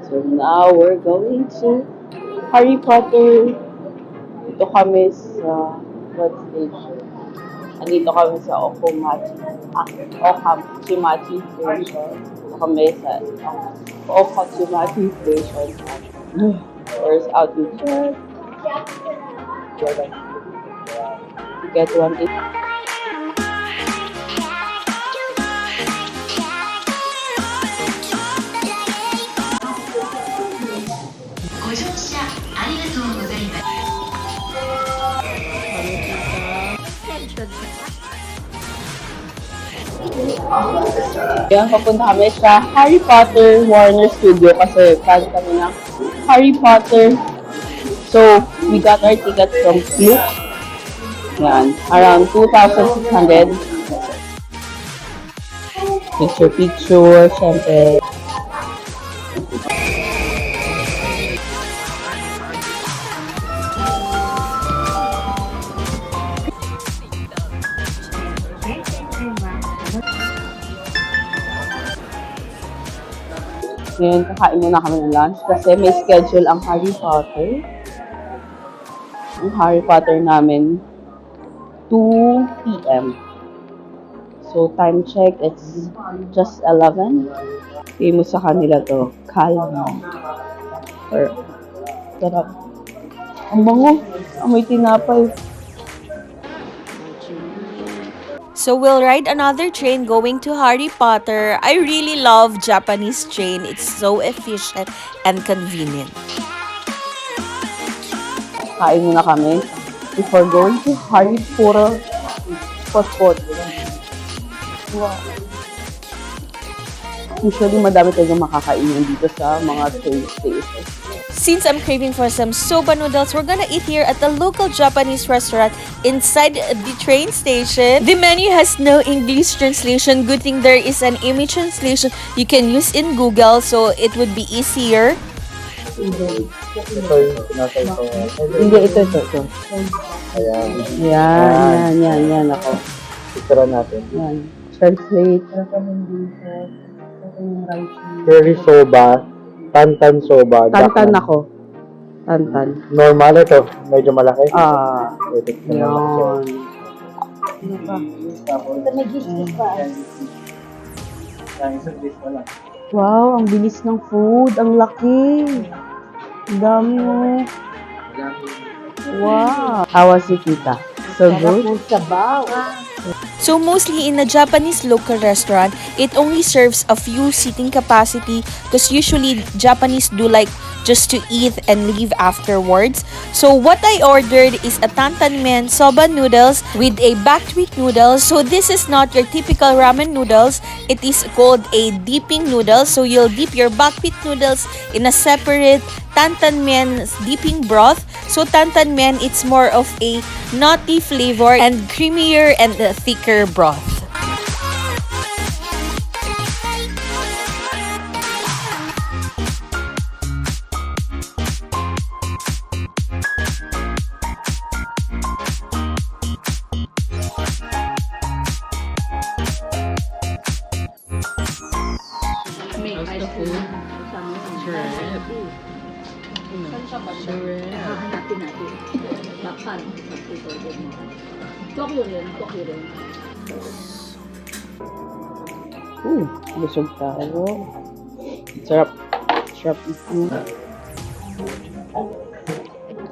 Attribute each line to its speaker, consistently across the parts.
Speaker 1: So now we're going to Harry Potter. Dito kami sa what station? Andito kami sa Okachimachi Station. Dito kami sa Okachimachi Station. Where's out to check? Get 180. Yan, papunta kami sa Harry Potter Warner Studio kasi fan kami ng Harry Potter. So, we got our tickets from Klook. Yan, around 2,600. Picture, syempre. Ngayon, kakain muna kami ng lunch kasi may schedule ang Harry Potter. Ang Harry Potter namin, 2 p.m. So, time check, it's just 11. Famous sa kanila to, Calma. Or, sarap. Ang bango. Amoy tinapay.
Speaker 2: So we'll ride another train going to Harry Potter. I really love Japanese train. It's so efficient and convenient.
Speaker 1: Kain muna kami before going to Harry Potter spot. Wow. Usually, madami tayong makakainin dito sa mga train stations.
Speaker 2: Since I'm craving for some soba noodles, we're gonna eat here at the local Japanese restaurant inside the train station. The menu has no English translation. Good thing there is an image translation you can use in Google, so it would be easier.
Speaker 1: Hindi, ito. Ayan. Yan ako.
Speaker 3: Picture natin.
Speaker 1: Yan. Translate.
Speaker 3: Curry soba, tantan soba.
Speaker 1: Tantan ako. Tantan.
Speaker 3: Normal ito, medyo malaki.
Speaker 1: Yan. Wow, ang bilis ng food. Ang laki. Ang dami mo. Wow. How was it, tita? So good?
Speaker 2: So mostly in a Japanese local restaurant, it only serves a few seating capacity because usually Japanese do like just to eat and leave afterwards. So what I ordered is a tantanmen soba noodles with a buckwheat noodles. So this is not your typical ramen noodles. It is called a dipping noodles. So you'll dip your buckwheat noodles in a separate tantanmen dipping broth. So tantanmen, it's more of a nutty flavor and creamier and thicker broth.
Speaker 4: Hahanapin natin. Baksan. Tokyo rin.
Speaker 1: Busog tayo. Sarap ito.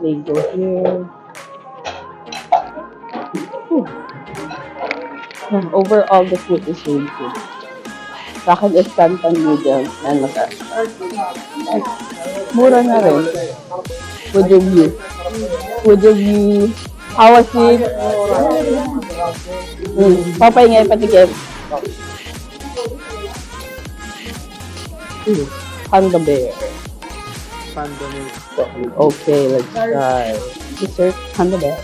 Speaker 1: Lego here. Overall, the food is really good. Sa akin is tantan noodles. Yan, masarap. Mura na rin. Food review. How was it? Papay nga patikim. Panda bear. Okay, let's try. Dessert, panda bear.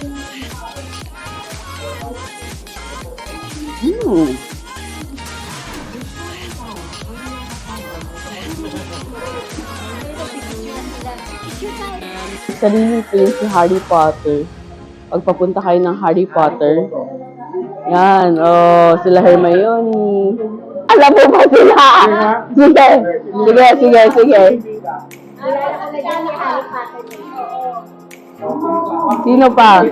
Speaker 1: Sarili ko yung si Harry Potter. Pag papunta kayo ng Harry Potter, yan, sila Hermione. Alam mo ba sila? Sige. Sino pa?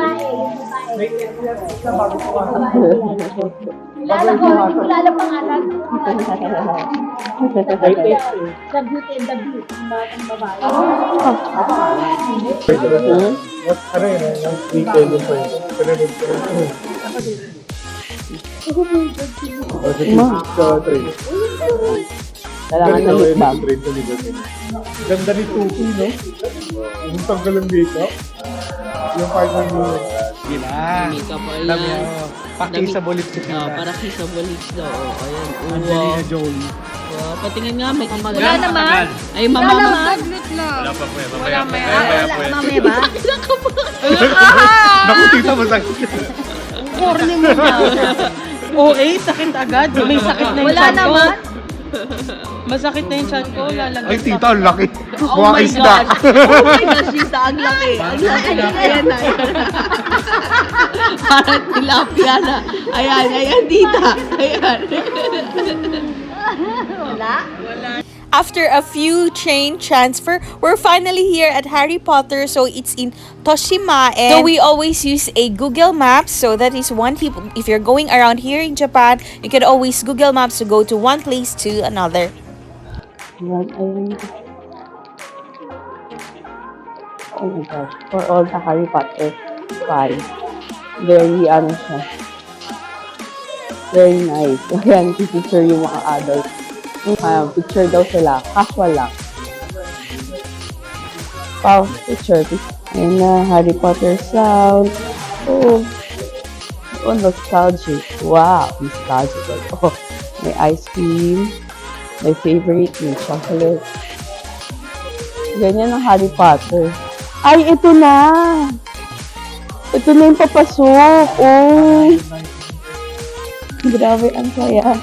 Speaker 4: Kilala pangalan. The Beauty and the Beast. Ang babae.
Speaker 3: Ano yun? Ang weekend yung first. Pero
Speaker 1: Kailangan ng lip balm.
Speaker 3: Ganda ni Tuki, no? Yung tanggalan dito. Yung partner mo.
Speaker 5: Makeup pa
Speaker 3: Alam niya,
Speaker 5: yan.
Speaker 3: pakisable lipstick
Speaker 5: Oh,
Speaker 3: na.
Speaker 5: para kissable lips daw. Oh, ayan. Oh,
Speaker 3: Angelina
Speaker 5: wow.
Speaker 3: Jolie.
Speaker 5: Wow, patingin nga, may kiss.
Speaker 4: Wala naman.
Speaker 5: Ay, mama naman.
Speaker 4: Mamaya ba?
Speaker 3: Naku, tita mo sakit.
Speaker 4: Corny mo na.
Speaker 6: Sakit agad. May sakit na yung
Speaker 4: Wala
Speaker 6: chan ko.
Speaker 4: naman.
Speaker 6: Masakit na yung chan ko. Lalagyan
Speaker 3: Ay, tita, ang laki.
Speaker 5: Oh
Speaker 3: Buwang
Speaker 5: my
Speaker 3: isda.
Speaker 5: gosh. Oh my gosh, tita, ang laki. Ang laki. Ayan na. Parang tilapia na. Ayan, ayan, tita. Ayan.
Speaker 4: Wala.
Speaker 2: After a few train transfer, we're finally here at Harry Potter. So it's in Toshima, and so we always use a Google Maps. So that is one tip. If you're going around here in Japan, you can always Google Maps to go to one place to another.
Speaker 1: Yan, ayun. Oh my gosh. For all the Harry Potter fans. Very, siya. Very nice. Ayan, picture yung mga adults. Picture daw sila. Casual lang. Wow, picture. Ayan na, Harry Potter sound. Oh, nostalgic. Wow, nostalgic. Oh, may ice cream. My favorite, yung chocolate. Ganyan ang Harry Potter. Ay, ito na! Ito na yung papasok. Oh! Grabe, ang saya.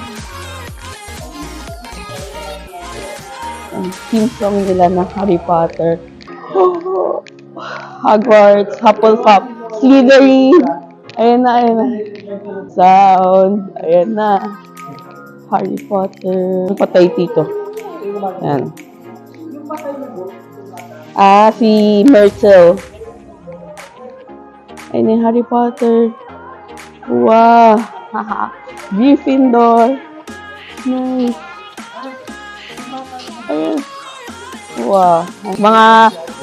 Speaker 1: Ang theme song nila ng Harry Potter. Oh, Hogwarts, Hufflepuff, Slytherin. Ayan na, ayan na. Sound. Ayan na. Harry Potter. Patay tito. Ayan. Si Myrtle. Ayan yung Harry Potter. Wow. Haha. Gryffindor. Nice. Ayan. Wow. Mga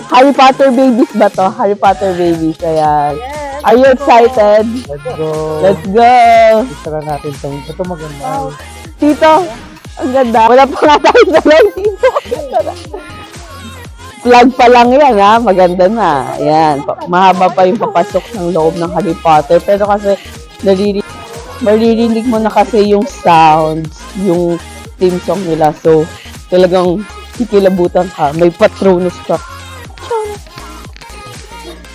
Speaker 1: Harry Potter babies ba to? Harry Potter babies. Ayan. Are you excited?
Speaker 3: Let's go.
Speaker 1: Let's go.
Speaker 3: Isara natin itong. Ito maganda.
Speaker 1: Tito, ang ganda. Wala pa nga tayo sa live, Tito. Plug pa lang yan, ha? Maganda na. Ayan. Mahaba pa yung papasok ng loob ng Harry Potter. Pero kasi, maririnig mo na kasi yung sounds, yung theme song nila. So, talagang kikilabutan ka. May Patronus ka.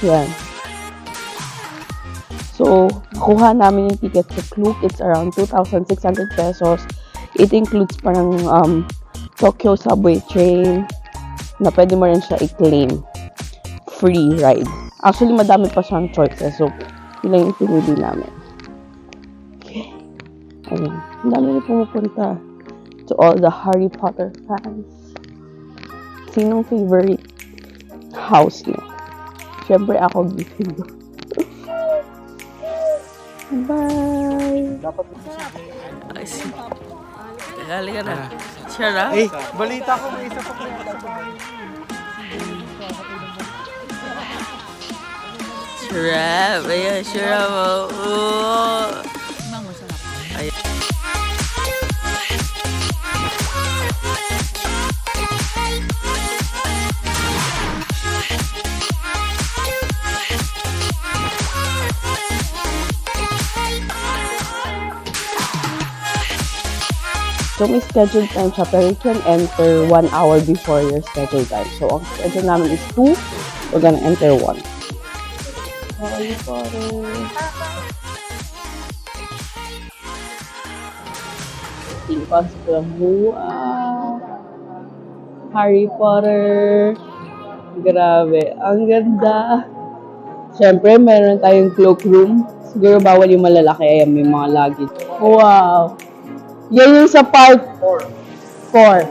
Speaker 1: Yan. So, nakuha namin yung ticket sa Klook. It's around 2,600 pesos. It includes parang Tokyo subway train na pwede mo rin siya i-claim. Free ride. Actually, madami pa siyang choices. So, yun lang yung pinili namin. Okay. Ayun. Ang dami rin pumupunta. To all the Harry Potter fans. Sinong favorite house niyo? Siyempre ako, Gryffindor. Bye!
Speaker 5: Ay, halika na. Siya na?
Speaker 3: Eh, balita ko may isa pa kayo.
Speaker 5: Shrap. Ayan, shrap. Oh. Ayan.
Speaker 1: So, may scheduled time siya, pero you can enter 1 hour before your scheduled time. So, ang schedule namin is 2. We're gonna enter 1. Harry Potter. Tingpas ko lang. Wow! Harry Potter. Grabe. Ang ganda. Siyempre, meron tayong cloakroom. Siguro bawal yung malalaki. Ayan, may mga luggage. Wow! Yan yung sa part 4. 4.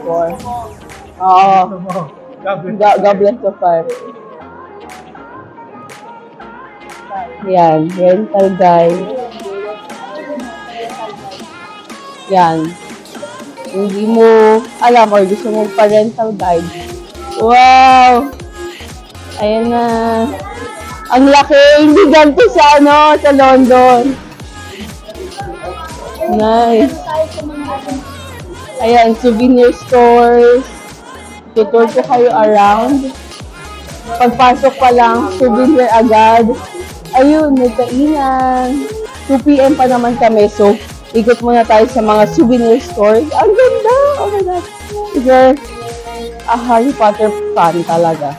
Speaker 1: Oo. God bless the fire. Yan, rental guide. Yan. Hindi mo alam or gusto mo pa-rental guide. Wow! Ayan na. Ang laki! Hindi ganito sa sa London. Nice. Ayan, souvenir stores. Tutur ko kayo around. Pagpasok pa lang, souvenir agad. Ayun, may kainan. 2 p.m. pa naman kami, so ikot muna tayo sa mga souvenir stores. Ang ganda! Oh my God! If you're a Harry Potter fan talaga,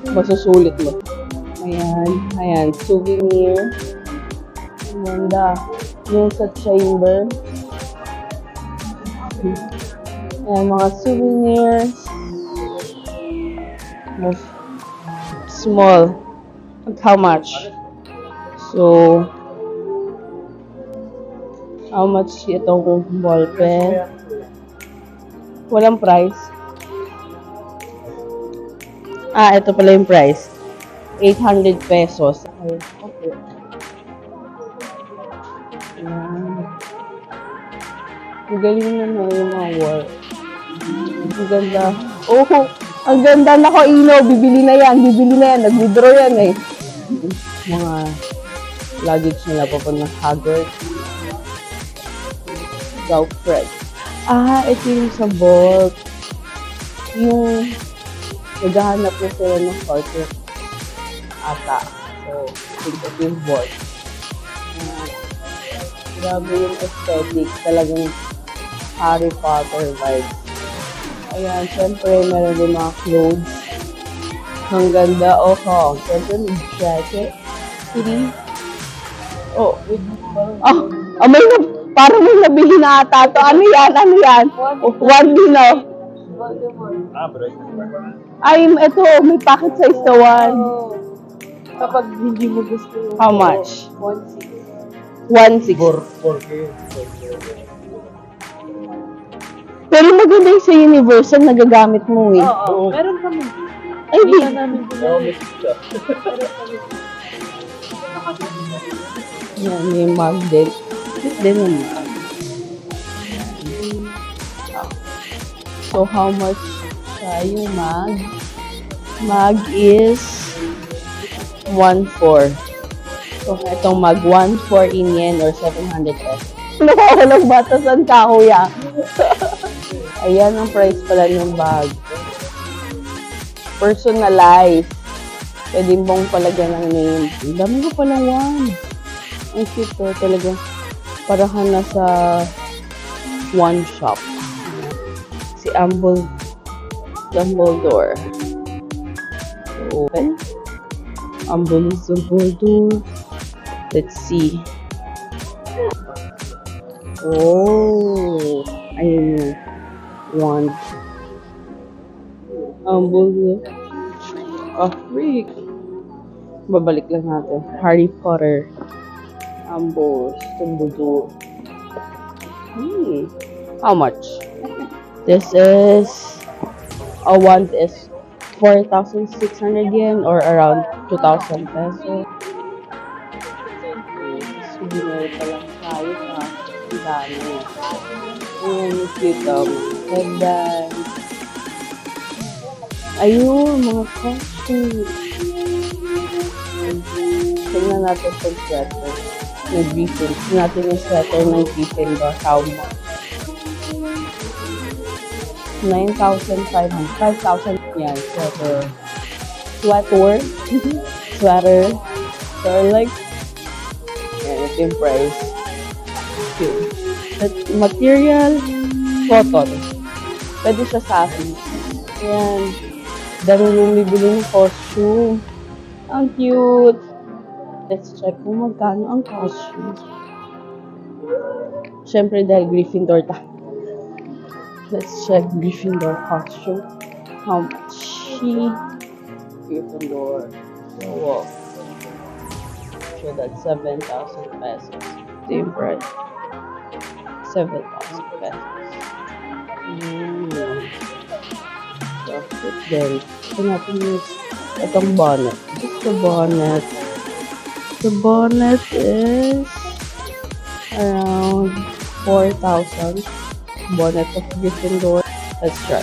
Speaker 1: masusulit mo. Ayan, souvenir. Ang ganda. Yung sa chamber. Ayan, mga souvenirs. Small. How much? So, how much itong ballpen? Walang price. Ito pala yung price. 800 pesos. Okay. Ayan. Ang galing na yung mga work. Ang ganda. Oh, ang ganda na ko, Ino. Bibili na yan. Nag-withdraw yan eh. Mga luggage nila papunta ng Haggard. Fred. Ito yung sa vault. Yung naghahanap na sila ng shorter ata. So, ito yung vault. Grabe yung aesthetic. Talagang Harry Potter vibes. Ayan, syempre, meron din mga clothes. Ang ganda. Syempre, may jacket. Parang may nabili na ata to. Ano yan? One dino. Ito, may packet size to one.
Speaker 6: Kapag hindi mo gusto yung
Speaker 1: How much?
Speaker 6: 1.6.
Speaker 1: 1.6.
Speaker 3: 4K.
Speaker 1: Pero maganda yung sa Universal, nagagamit mo eh.
Speaker 6: Oo, meron kami.
Speaker 1: Ay,
Speaker 6: Hindi na namin binili.
Speaker 1: Yan, yung mug din. Cute din yung mug. So, how much siya yung mug? Mug is 1.4. So, itong mug, 1.4 in yen or 700 pesos. Nawawalang batasan ka, kuya. Ayan ang price pala ng bag. Personalized. Pwede mong palagyan ng name. Ang dami ko palang one. Ang cute to. Talagang parahan na sa one shop. Si Dumbledore. So, open. Dumbledore. Let's see. Oh, ayun yun. One. Freak. Babalik lang natin. Harry Potter. Dumbledore. How much? This is a wand is 4,600 yen or around 2,000 pesos. Souvenir pa lang tayo ha. Ang dami. Cute headband. Ayun, mga costumes. Tingnan natin sa sweater. Nag-Griffin. Tingnan natin yung sweater ng Gryffindor. How much? 9,500. 5,000 yan. Sweater. Sweater. So, like, yan, ito yung price. Cute. Material, cotton. Pwede siya sa akin. Ayan. Dami nung bibili ng costume. Ang cute. Let's check kung magkano ang costume. Siyempre dahil Gryffindor ta. Let's check Gryffindor costume. How much? Gryffindor. Wow. Sure that's 7,000 pesos. Same price. 7,000 pesos. So, siya. But then, ito natin use itong bonnet. Just the bonnet. The bonnet is around 4,000. Bonnet of Gryffindor. Let's try.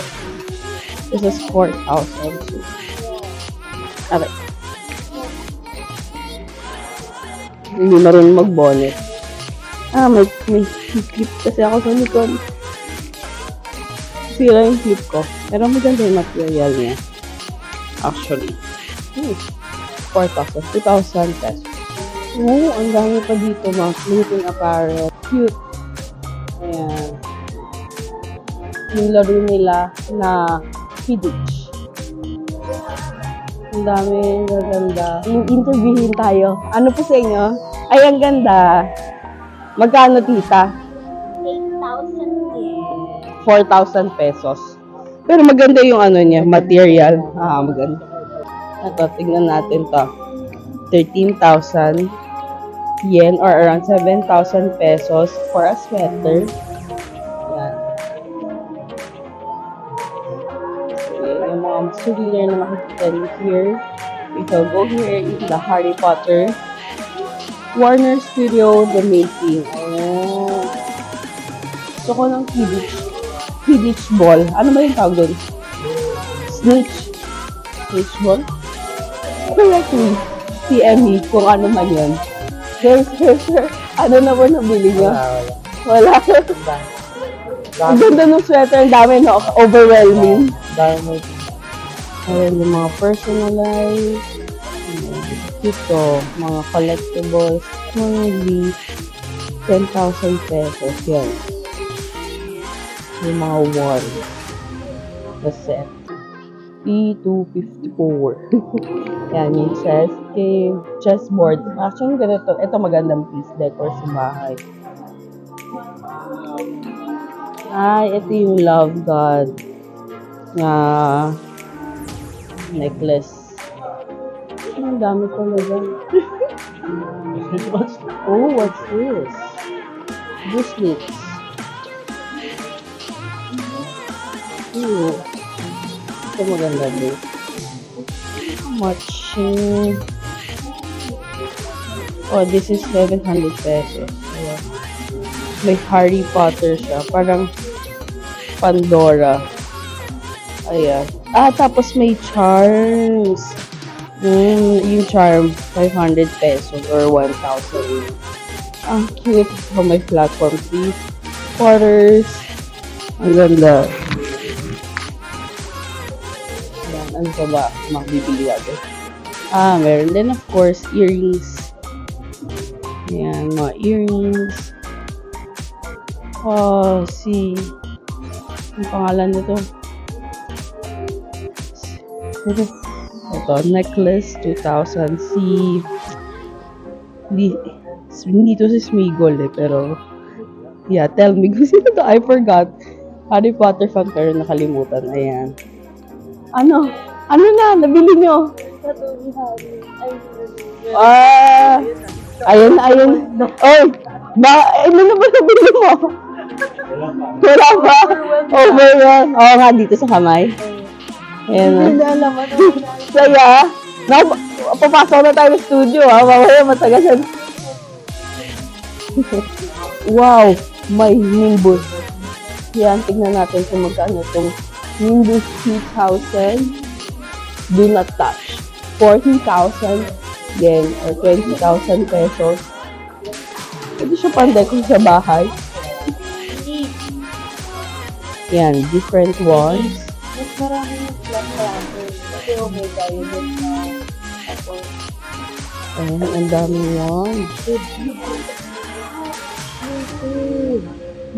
Speaker 1: This is 4,000 too. Okay. Hindi marunong mag-bonnet. May clip kasi ako sa likod. Sira yung clip ko. Pero maganda yung material niya. Actually. 4,000. 2,000 pesos. Oo, ang dami pa dito mga sleeping apparel. Cute. Ayan. Yung laro nila na Quidditch. Ang dami, gaganda. Interviewin tayo. Ano po sa inyo? Ay, ang ganda. Magkano, tita? 4,000 pesos. Pero maganda yung ano niya, material. Maganda. Ito, tignan natin to. 13,000 yen or around 7,000 pesos for a sweater. Yan. Okay, yung mga souvenir na makikita niyo here. We shall go here in the Harry Potter Warner Studio, The Making. Oh. Gusto ko ng Quidditch ball. Ano ba yung tawag doon? Snitch ball? Kaya TME, kung ano man yun. Sir. Ano na ba nabili niyo? Wala. Ang ganda ng sweater. Ang dami, no? Overwhelming. Ayan, yung mga personalized. Ito, mga collectibles. Only 10,000 pesos. Yan. Yung mga wall. The set. P254. Yan, yung chessboard. Actually, ganito. Ito magandang piece decor sa bahay. Ito yung Love God na necklace. Ang dami talaga. Oh, what's this? Bracelets. Ooh. Ito maganda din. How much? Oh, this is 700 pesos. Ayan. May Harry Potter siya. Parang Pandora. Ayan. Tapos may charms. Yung charm, 500 pesos or 1,000. Ang cute. Oh, may platform 3 quarters. Ang ganda. Ayan, ano pa ba? Makabibili natin. Meron din of course, earrings. Ayan, mga earrings. Oh, see. Ang pangalan nito. Ito, necklace, 2,000. Hindi to si Smigol pero yeah, tell me, kung sino to? I forgot. Harry Potter fan pero nakalimutan. Ayan. Ano na? Nabili nyo? Ayun. Oy! Ano na ba nabili mo? Wala pa. Overwhelmed. Oo nga, dito sa kamay. Ayan. Saya. Papasok na tayo sa studio, mamaya matagasan. Wow! May Nimbus. Yan, tignan natin kung magkano itong Nimbus 3,000. Do not touch. 40,000 yen or 20,000 pesos. Pwede siya pandekor sa bahay. Yan, different ones.
Speaker 6: Mas marami yung flat planters. Kasi okay tayo dun na ako.
Speaker 1: Ayan, ang dami ones.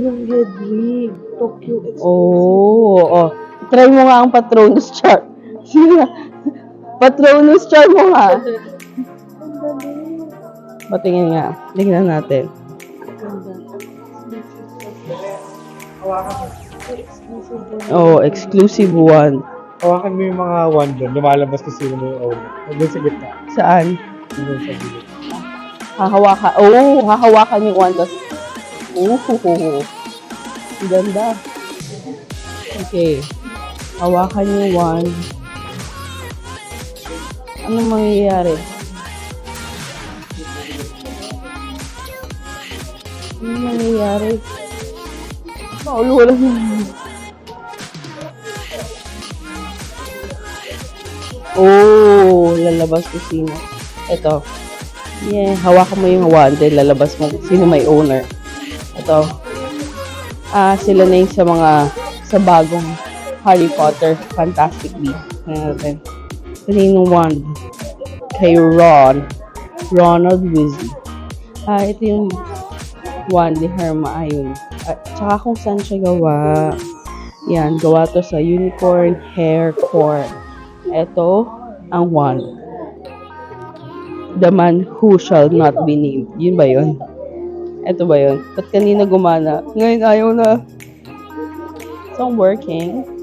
Speaker 6: Yung Hedwig. Tokyo Express.
Speaker 1: Oh. Try mo nga ang Patronus chart. Sige. Patronus chart mo nga. Patingin nga. Tingnan natin. Oh, exclusive one.
Speaker 3: Hawakan mo yung mga one doon. Lumalabas kasi sino mo yung owner. Doon sa gitna.
Speaker 1: Saan?
Speaker 3: Doon sa gitna.
Speaker 1: Hahawakan. Oh, hahawakan yung one. Tapos, ganda. Okay. Hawakan yung wand. Ano mangyayari? Ano mangyayari? Maululan yun. Oh, lalabas ko sino. Ito. Yeah, hawakan mo yung wand, then lalabas mo sino may owner. Ito. Sila na yung sa bagong Harry Potter Fantastic Beasts. Natin. Kaninong wand? Kay Ronald Weasley. Ito yung wand ni Hermione. Tsaka kung saan siya gawa. Yan, gawa to sa Unicorn Hair Core. Ito ang wand. The man who shall not be named. Yun ba yun? Ito ba yun? Ba't kanina gumana? Ngayon ayaw na. It's not working.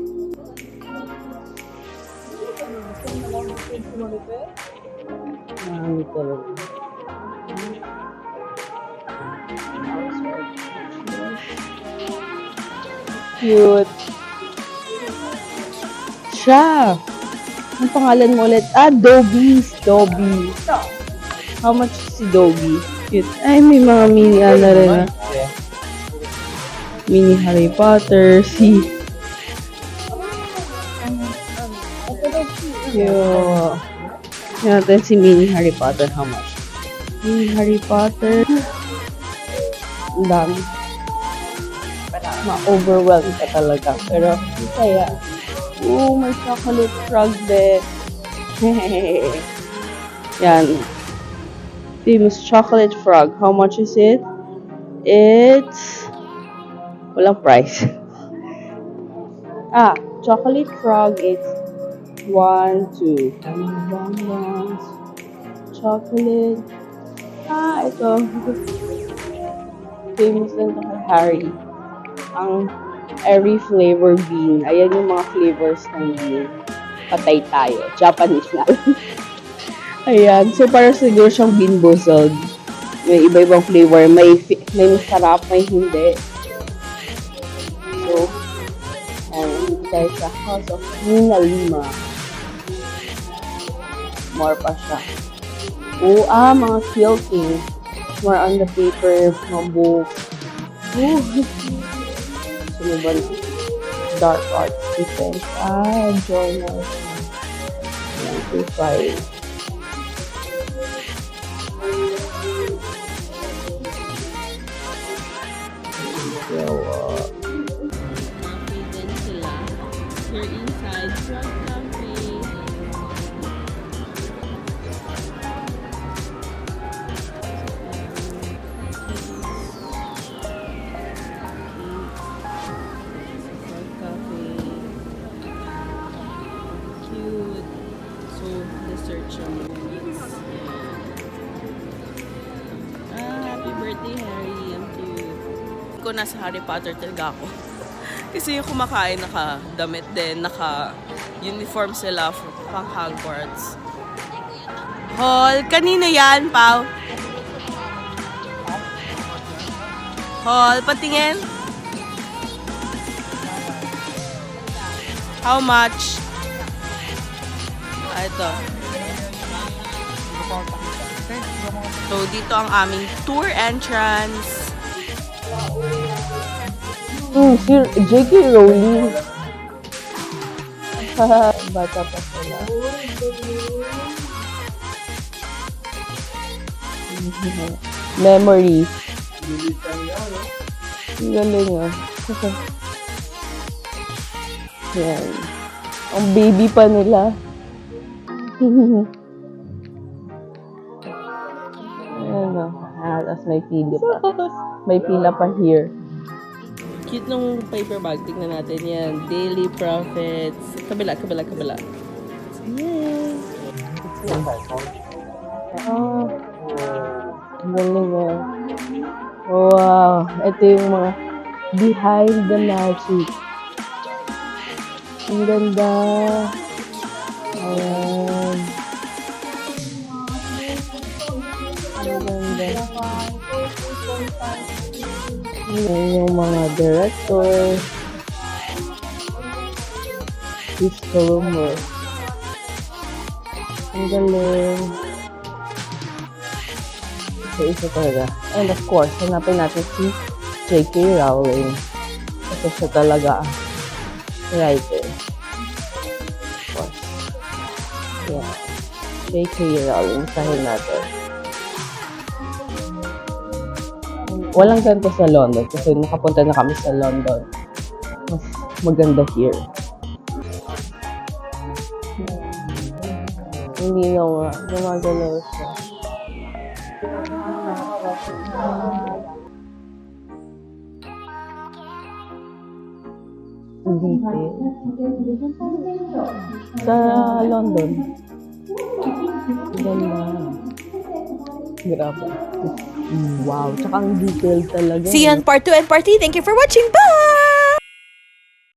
Speaker 1: Talaga. Cute. Siya. Ang pangalan mo ulit? Dobby. Dobby. How much si Dobby? Cute. Ay, may mga mini na rin. Mini Harry Potter. Cute. Yan natin si Mini Harry Potter. How much? Mini Harry Potter. Ang dami. Ma-overwhelm ka talaga. Pero, kaya. Oh, may chocolate frog din. Yan. Famous chocolate frog. How much is it? It's... walang price. Chocolate frog. It's 1, 2. Bonbons. Chocolate. Ito. Famous din ito kay Harry. Ang every flavor bean. Ayan yung mga flavors ng bean. Patay tayo. Japanese na. Ayan. So, para siguro siyang bean boozled. May iba-ibang flavor. May masarap, may hindi. So, ayan. Tayo sa House of Nina Lima. More pa siya. Mga quilting. More on the paper, mga books. Sunuban. Dark arts defense. Journal. 95.
Speaker 5: You're inside Frog Cafe. Frog Cafe. Cute. So, dessert siya mo. Happy birthday, Harry. Ang cute. Kung nasa Harry Potter talaga ako. Kasi yung kumakain, naka-damit din, naka-uniform sila pang Hogwarts. Hall, kanino yan, Pao? Hall, patingin. How much? Ito. So, dito ang aming tour entrance.
Speaker 1: Si J.K. Rowling. Bata pa sila. Memories. Ang galing Yan. Ang baby pa nila. Ayan tapos may pila pa. May pila pa here.
Speaker 5: Cute nung paper bag. Tingnan natin yan. Daily Profits. Kabila. Yay!
Speaker 1: Ang galing Wow. Ito yung mga behind the magic. Ang ganda. Ayan. Ang ganda. Ayan yung mga directors. Crystal mo. Ang galing. So, isa talaga. And of course, hanapin natin si J.K. Rowling. Kasi siya talaga ang writer. Of course. Yeah. J.K. Rowling. Sahin natin. Walang ganito sa London kasi nakapunta na kami sa London. Mas maganda here. Hindi na nga. Gumagalaw siya. Dito. Sa London. Ganda. Grabe. Wow. Tsaka ang detailed talaga.
Speaker 2: See you on part 2 and part 3. Thank you for watching. Bye!